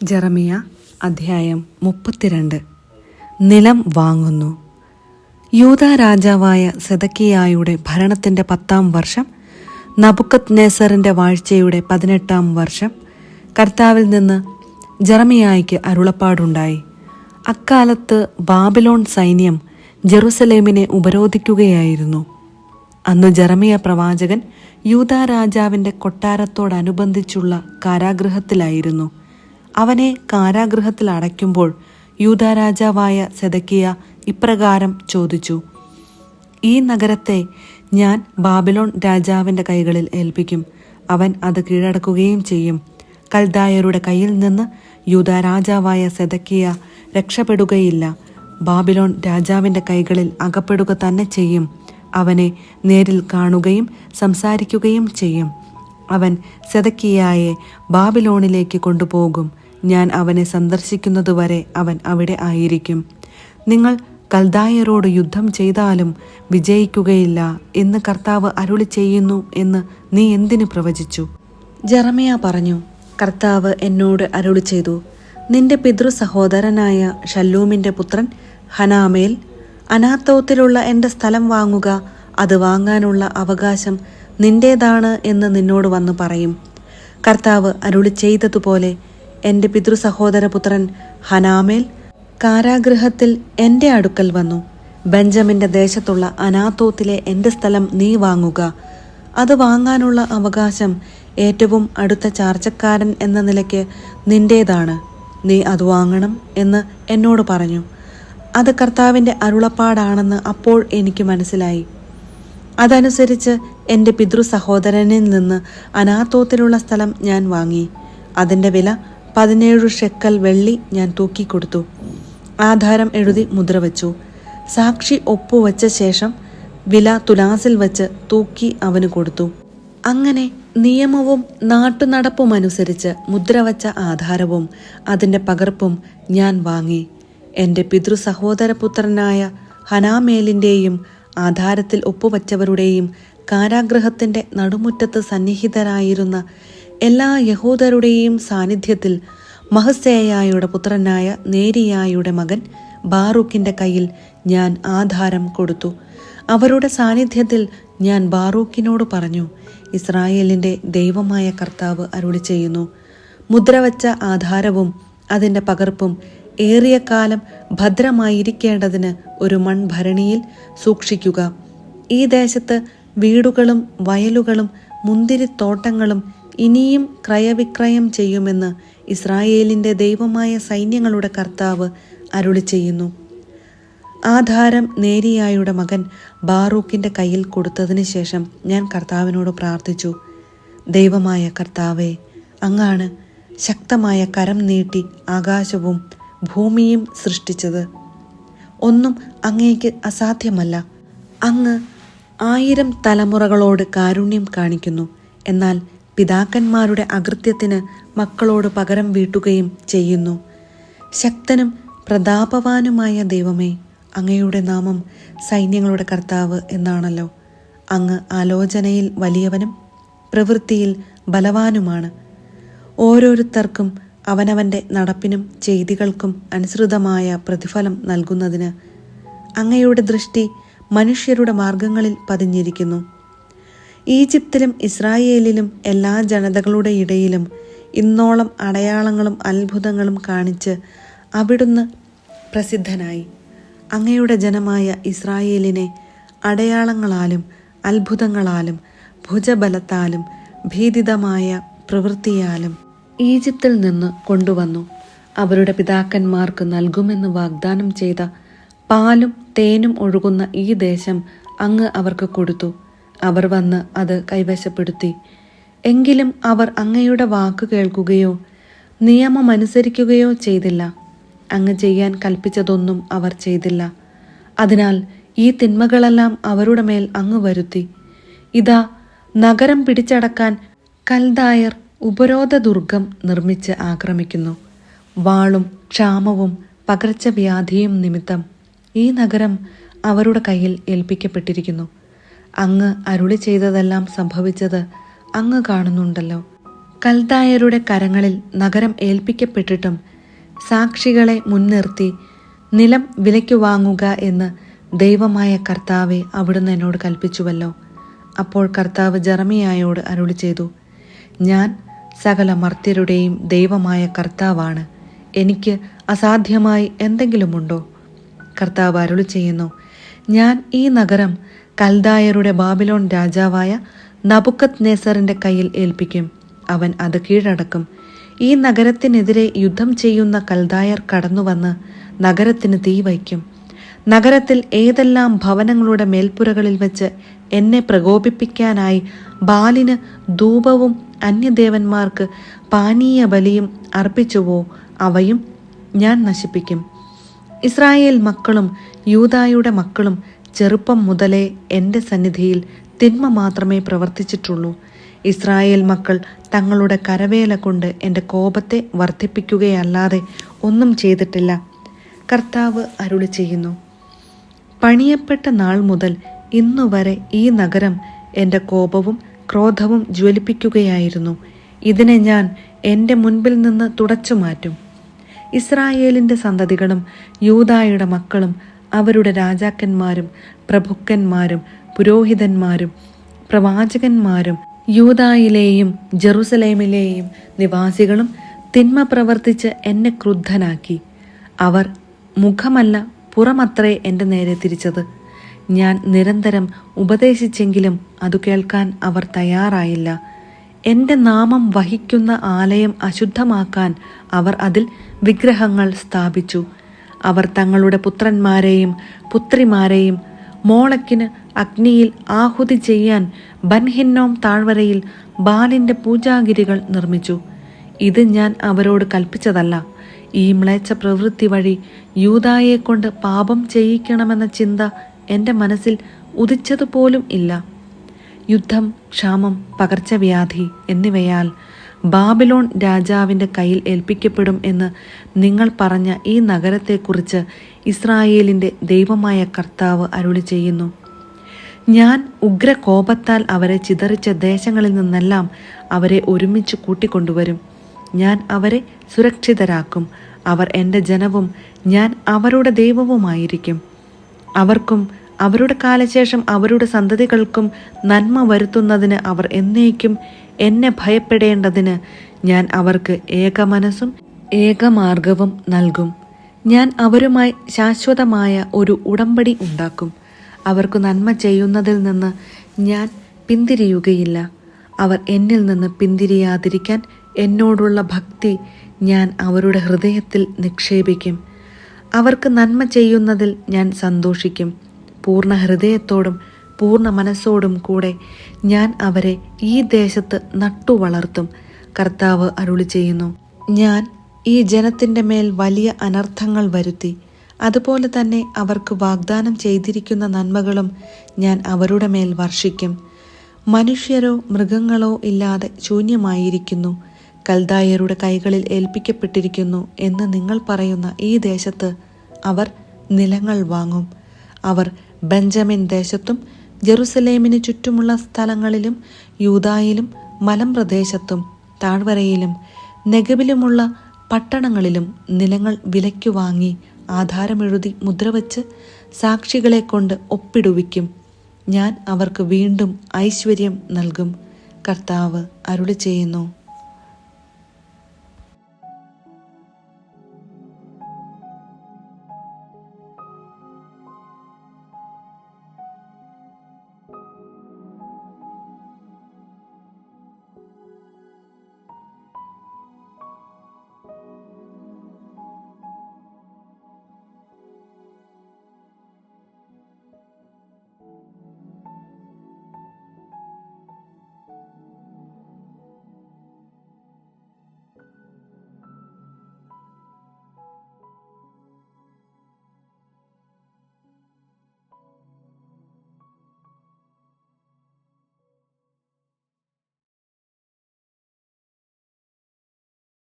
ജെറമിയ അധ്യായം 32. നിലം വാങ്ങുന്നു. യൂദാ രാജാവായ സെദക്കിയായുടെ ഭരണത്തിൻ്റെ 10-ാം വർഷം, നബുക്കദ്നേസറിൻ്റെ വാഴ്ചയുടെ 18-ാം വർഷം, കർത്താവിൽ നിന്ന് ജെറമിയായ്ക്ക് അരുളപ്പാടുണ്ടായി. അക്കാലത്ത് ബാബിലോൺ സൈന്യം ജെറുസലേമിനെ ഉപരോധിക്കുകയായിരുന്നു. അന്നു ജെറമിയ പ്രവാചകൻ യൂദാ രാജാവിൻ്റെ കൊട്ടാരത്തോടനുബന്ധിച്ചുള്ള കാരാഗൃഹത്തിലായിരുന്നു. അവനെ കാരാഗൃഹത്തിൽ അടയ്ക്കുമ്പോൾ യൂദാ രാജാവായ സെദക്കിയ ഇപ്രകാരം ചോദിച്ചു: ഈ നഗരത്തെ ഞാൻ ബാബിലോൺ രാജാവിൻ്റെ കൈകളിൽ ഏൽപ്പിക്കും. അവൻ അത് കീഴടക്കുകയും ചെയ്യും. കൽദായരുടെ കയ്യിൽ നിന്ന് യൂദാ രാജാവായ സെദക്കിയ രക്ഷപ്പെടുകയില്ല. ബാബിലോൺ രാജാവിൻ്റെ കൈകളിൽ അകപ്പെടുക തന്നെ ചെയ്യും. അവനെ നേരിൽ കാണുകയും സംസാരിക്കുകയും ചെയ്യും. അവൻ സെദക്കിയായെ ബാബിലോണിലേക്ക് കൊണ്ടുപോകും. ഞാൻ അവനെ സന്ദർശിക്കുന്നതുവരെ അവൻ അവിടെ ആയിരിക്കും. നിങ്ങൾ കൽദായരോട് യുദ്ധം ചെയ്താലും വിജയിക്കുകയില്ല എന്ന് കർത്താവ് അരുളി ചെയ്യുന്നു എന്ന് നീ എന്തിനു പ്രവചിച്ചു? ജെറമിയ പറഞ്ഞു: കർത്താവ് എന്നോട് അരുളി ചെയ്തു, നിന്റെ പിതൃ സഹോദരനായ ശല്ലൂമിൻ്റെ പുത്രൻ ഹനാമേൽ അനാത്തോത്തിലുള്ള എൻ്റെ സ്ഥലം വാങ്ങുക. അത് വാങ്ങാനുള്ള അവകാശം നിന്റേതാണ് എന്ന് നിന്നോട് വന്നു പറയും. കർത്താവ് അരുളി ചെയ്തതുപോലെ എൻ്റെ പിതൃ സഹോദരപുത്രൻ ഹനാമേൽ കാരാഗൃഹത്തിൽ എൻ്റെ അടുക്കൽ വന്നു. ബെഞ്ചമിൻ്റെ ദേശത്തുള്ള അനാത്തോത്തിലെ എൻ്റെ സ്ഥലം നീ വാങ്ങുക. അത് വാങ്ങാനുള്ള അവകാശം ഏറ്റവും അടുത്ത ചാർച്ചക്കാരൻ എന്ന നിലയ്ക്ക് നിന്റേതാണ്. നീ അത് വാങ്ങണം എന്ന് എന്നോട് പറഞ്ഞു. അത് കർത്താവിൻ്റെ അരുളപ്പാടാണെന്ന് അപ്പോൾ എനിക്ക് മനസ്സിലായി. അതനുസരിച്ച് എൻ്റെ പിതൃ സഹോദരനിൽ നിന്ന് അനാത്തോത്തിലുള്ള സ്ഥലം ഞാൻ വാങ്ങി. അതിൻ്റെ വില 17 ഷെക്കൽ വെള്ളി ഞാൻ തൂക്കിക്കൊടുത്തു. ആധാരം എഴുതി മുദ്രവച്ചു. സാക്ഷി ഒപ്പുവച്ച ശേഷം വില തുലാസിൽ വച്ച് തൂക്കി അവന് കൊടുത്തു. അങ്ങനെ നിയമവും നാട്ടുനടപ്പുമനുസരിച്ച് മുദ്രവച്ച ആധാരവും അതിൻ്റെ പകർപ്പും ഞാൻ വാങ്ങി. എൻ്റെ പിതൃ സഹോദരപുത്രനായ ഹനാമേലിൻ്റെയും ആധാരത്തിൽ ഒപ്പുവച്ചവരുടെയും കാരാഗൃഹത്തിൻ്റെ നടുമുറ്റത്ത് സന്നിഹിതരായിരുന്ന എല്ലാ യഹൂദരുടെയും സാന്നിധ്യത്തിൽ മഹസേയായുടെ പുത്രനായ നേരിയായുടെ മകൻ ബാറൂക്കിൻ്റെ കയ്യിൽ ഞാൻ ആധാരം കൊടുത്തു. അവരുടെ സാന്നിധ്യത്തിൽ ഞാൻ ബാറൂക്കിനോട് പറഞ്ഞു: ഇസ്രായേലിൻ്റെ ദൈവമായ കർത്താവ് അരുളി ചെയ്യുന്നു, മുദ്രവച്ച ആധാരവും അതിൻ്റെ പകർപ്പും ഏറിയ കാലം ഭദ്രമായിരിക്കേണ്ടതിന് ഒരു മൺഭരണിയിൽ സൂക്ഷിക്കുക. ഈ ദേശത്ത് വീടുകളും വയലുകളും മുന്തിരിത്തോട്ടങ്ങളും ഇനിയും ക്രയവിക്രയം ചെയ്യുമെന്ന് ഇസ്രായേലിൻ്റെ ദൈവമായ സൈന്യങ്ങളുടെ കർത്താവ് അരുളി ചെയ്യുന്നു. ആധാരം നേരിയായുടെ മകൻ ബാറൂക്കിൻ്റെ കയ്യിൽ കൊടുത്തതിന് ശേഷം ഞാൻ കർത്താവിനോട് പ്രാർത്ഥിച്ചു: ദൈവമായ കർത്താവേ, അങ്ങാണ് ശക്തമായ കരം നീട്ടി ആകാശവും ഭൂമിയും സൃഷ്ടിച്ചത്. ഒന്നും അങ്ങേക്ക് അസാധ്യമല്ല. അങ്ങ് 1000 തലമുറകളോട് കാരുണ്യം കാണിക്കുന്നു. എന്നാൽ പിതാക്കന്മാരുടെ അകൃത്യത്തിന് മക്കളോട് പകരം വീട്ടുകയും ചെയ്യുന്നു. ശക്തനും പ്രതാപവാനുമായ ദൈവമേ, അങ്ങയുടെ നാമം സൈന്യങ്ങളുടെ കർത്താവ് എന്നാണല്ലോ. അങ്ങ് ആലോചനയിൽ വലിയവനും പ്രവൃത്തിയിൽ ബലവാനുമാണ്. ഓരോരുത്തർക്കും അവനവൻ്റെ നടപ്പിനും ചെയ്തികൾക്കും അനുസൃതമായ പ്രതിഫലം നൽകുന്നതിന് അങ്ങയുടെ ദൃഷ്ടി മനുഷ്യരുടെ മാർഗങ്ങളിൽ പതിഞ്ഞിരിക്കുന്നു. ഈജിപ്തിലും ഇസ്രായേലിലും എല്ലാ ജനതകളുടെ ഇടയിലും ഇന്നോളം അടയാളങ്ങളും അത്ഭുതങ്ങളും കാണിച്ച് അവിടുന്ന് പ്രസിദ്ധനായി. അങ്ങയുടെ ജനമായ ഇസ്രായേലിനെ അടയാളങ്ങളാലും അത്ഭുതങ്ങളാലും ഭുജബലത്താലും ഭീതിതമായ പ്രവൃത്തിയാലും ഈജിപ്തിൽ നിന്ന് കൊണ്ടുവന്നു. അവരുടെ പിതാക്കന്മാർക്ക് നൽകുമെന്ന് വാഗ്ദാനം ചെയ്ത പാലും തേനും ഒഴുകുന്ന ഈ ദേശം അങ്ങ് അവർക്ക് കൊടുത്തു. അവർ വന്ന് അത് കൈവശപ്പെടുത്തി. എങ്കിലും അവർ അങ്ങയുടെ വാക്ക് കേൾക്കുകയോ നിയമമനുസരിക്കുകയോ ചെയ്തില്ല. അങ്ങ് ചെയ്യാൻ കൽപ്പിച്ചതൊന്നും അവർ ചെയ്തില്ല. അതിനാൽ ഈ തിന്മകളെല്ലാം അവരുടെ മേൽ അങ്ങ് വരുത്തി. ഇതാ, നഗരം പിടിച്ചടക്കാൻ കൽദായർ ഉപരോധദുർഗം നിർമ്മിച്ച് ആക്രമിക്കുന്നു. വാളും ക്ഷാമവും പകർച്ചവ്യാധിയും നിമിത്തം ഈ നഗരം അവരുടെ കയ്യിൽ ഏൽപ്പിക്കപ്പെട്ടിരിക്കുന്നു. അങ്ങ് അരുളി ചെയ്തതെല്ലാം സംഭവിച്ചത് അങ്ങ് കാണുന്നുണ്ടല്ലോ. കൽദായരുടെ കരങ്ങളിൽ നഗരം ഏൽപ്പിക്കപ്പെട്ടിട്ടും സാക്ഷികളെ മുൻനിർത്തി നിലം വിലയ്ക്കു വാങ്ങുക എന്ന് ദൈവമായ കർത്താവെ അവിടുന്ന് എന്നോട് കൽപ്പിച്ചുവല്ലോ. അപ്പോൾ കർത്താവ് ജെറമിയായോട് അരുളി ചെയ്തു, ഞാൻ സകല മർത്യരുടെയും ദൈവമായ കർത്താവാണ്. എനിക്ക് അസാധ്യമായി എന്തെങ്കിലുമുണ്ടോ? കർത്താവ് അരുളി ചെയ്യുന്നു, ഞാൻ ഈ നഗരം കൽദായരുടെ ബാബിലോൺ രാജാവായ നബുക്കദ്നേസറിന്റെ കയ്യിൽ ഏൽപ്പിക്കും. അവൻ അത് കീഴടക്കും. ഈ നഗരത്തിനെതിരെ യുദ്ധം ചെയ്യുന്ന കൽദായർ കടന്നുവന്ന് നഗരത്തിന് തീ വയ്ക്കും. നഗരത്തിൽ ഏതെല്ലാം ഭവനങ്ങളുടെ മേൽപ്പുരകളിൽ വെച്ച് എന്നെ പ്രകോപിപ്പിക്കാനായി ബാലിന് ധൂപവും അന്യദേവന്മാർക്ക് പാനീയ ബലിയും അർപ്പിച്ചുവോ അവയും ഞാൻ നശിപ്പിക്കും. ഇസ്രായേൽ മക്കളും യൂദായുടെ മക്കളും ചെറുപ്പം മുതലേ എൻ്റെ സന്നിധിയിൽ തിന്മ മാത്രമേ പ്രവർത്തിച്ചിട്ടുള്ളൂ. ഇസ്രായേൽ മക്കൾ തങ്ങളുടെ കരവേല കൊണ്ട് എൻ്റെ കോപത്തെ വർദ്ധിപ്പിക്കുകയല്ലാതെ ഒന്നും ചെയ്തിട്ടില്ല. കർത്താവ് അരുളി ചെയ്യുന്നു, പണിയപ്പെട്ട നാൾ മുതൽ ഇന്നുവരെ ഈ നഗരം എൻ്റെ കോപവും ക്രോധവും ജ്വലിപ്പിക്കുകയായിരുന്നു. ഇതിനെ ഞാൻ എൻ്റെ മുൻപിൽ നിന്ന് തുടച്ചു മാറ്റും. ഇസ്രായേലിൻ്റെ സന്തതികളും യൂദായുടെ മക്കളും അവരുടെ രാജാക്കന്മാരും പ്രഭുക്കന്മാരും പുരോഹിതന്മാരും പ്രവാചകന്മാരും യൂദായിലെയും ജെറുസലേമിലെയും നിവാസികളും തിന്മ പ്രവർത്തിച്ച് എന്നെ ക്രുദ്ധനാക്കി. അവർ മുഖമല്ല പുറമത്രേ എൻ്റെ നേരെ തിരിച്ചത്. ഞാൻ നിരന്തരം ഉപദേശിച്ചെങ്കിലും അത് കേൾക്കാൻ അവർ തയ്യാറായില്ല. എൻ്റെ നാമം വഹിക്കുന്ന ആലയം അശുദ്ധമാക്കാൻ അവർ അതിൽ വിഗ്രഹങ്ങൾ സ്ഥാപിച്ചു. അവർ തങ്ങളുടെ പുത്രന്മാരെയും പുത്രിമാരെയും മോളക്കിന് അഗ്നിയിൽ ആഹുതി ചെയ്യാൻ ബൻഹിന്നോം താഴ്വരയിൽ ബാലിൻ്റെ പൂജാഗിരികൾ നിർമ്മിച്ചു. ഇത് ഞാൻ അവരോട് കൽപ്പിച്ചതല്ല. ഈ മ്ലേച്ഛ പ്രവൃത്തി വഴി യൂദായെ കൊണ്ട് പാപം ചെയ്യിക്കണമെന്ന ചിന്ത എൻ്റെ മനസ്സിൽ ഉദിച്ചതുപോലും ഇല്ല. യുദ്ധം, ക്ഷാമം, പകർച്ചവ്യാധി എന്നിവയാൽ ബാബിലോൺ രാജാവിൻ്റെ കയ്യിൽ ഏൽപ്പിക്കപ്പെടും എന്ന് നിങ്ങൾ പറഞ്ഞ ഈ നഗരത്തെക്കുറിച്ച് ഇസ്രായേലിൻ്റെ ദൈവമായ കർത്താവ് അരുളി ചെയ്യുന്നു. ഞാൻ ഉഗ്രകോപത്താൽ അവരെ ചിതറിച്ച ദേശങ്ങളിൽ നിന്നെല്ലാം അവരെ ഒരുമിച്ച് കൂട്ടിക്കൊണ്ടുവരും. ഞാൻ അവരെ സുരക്ഷിതരാക്കും. അവർ എൻ്റെ ജനവും ഞാൻ അവരുടെ ദൈവവുമായിരിക്കും. അവർക്കും അവരുടെ കാലശേഷം അവരുടെ സന്തതികൾക്കും നന്മ വരുത്തുന്നതിന് അവർ എന്നേക്കും എന്നെ ഭയപ്പെടേണ്ടതിന് ഞാൻ അവർക്ക് ഏകമനസ്സും ഏകമാർഗവും നൽകും. ഞാൻ അവരുമായി ശാശ്വതമായ ഒരു ഉടമ്പടി ഉണ്ടാക്കും. അവർക്ക് നന്മ ചെയ്യുന്നതിൽ നിന്ന് ഞാൻ പിന്തിരിയുകയില്ല. അവർ എന്നിൽ നിന്ന് പിന്തിരിയാതിരിക്കാൻ എന്നോടുള്ള ഭക്തി ഞാൻ അവരുടെ ഹൃദയത്തിൽ നിക്ഷേപിക്കും. അവർക്ക് നന്മ ചെയ്യുന്നതിൽ ഞാൻ സന്തോഷിക്കും. പൂർണ്ണ ഹൃദയത്തോടും പൂർണ്ണ മനസ്സോടും കൂടെ ഞാൻ അവരെ ഈ ദേശത്ത് നട്ടുവളർത്തും. കർത്താവ് അരുളി ചെയ്യുന്നു, ഞാൻ ഈ ജനത്തിൻ്റെ മേൽ വലിയ അനർത്ഥങ്ങൾ വരുത്തി. അതുപോലെ തന്നെ അവർക്ക് വാഗ്ദാനം ചെയ്തിരിക്കുന്ന നന്മകളും ഞാൻ അവരുടെ മേൽ വർഷിക്കും. മനുഷ്യരോ മൃഗങ്ങളോ ഇല്ലാതെ ശൂന്യമായിരിക്കുന്നു, കൽദായരുടെ കൈകളിൽ ഏൽപ്പിക്കപ്പെട്ടിരിക്കുന്നു എന്ന് നിങ്ങൾ പറയുന്ന ഈ ദേശത്ത് അവർ നിലങ്ങൾ വാങ്ങും. അവർ ബെഞ്ചമിൻ ദേശത്തും ജെറുസലേമിന് ചുറ്റുമുള്ള സ്ഥലങ്ങളിലും യൂദായിലും മലമ്പ്രദേശത്തും താഴ്വരയിലും നെഗബിലുമുള്ള പട്ടണങ്ങളിലും നിലങ്ങൾ വിലയ്ക്കു വാങ്ങി ആധാരമെഴുതി മുദ്രവച്ച് സാക്ഷികളെ കൊണ്ട് ഒപ്പിടുവിക്കും. ഞാൻ അവർക്ക് വീണ്ടും ഐശ്വര്യം നൽകും. കർത്താവ് അരുളി ചെയ്യുന്നു.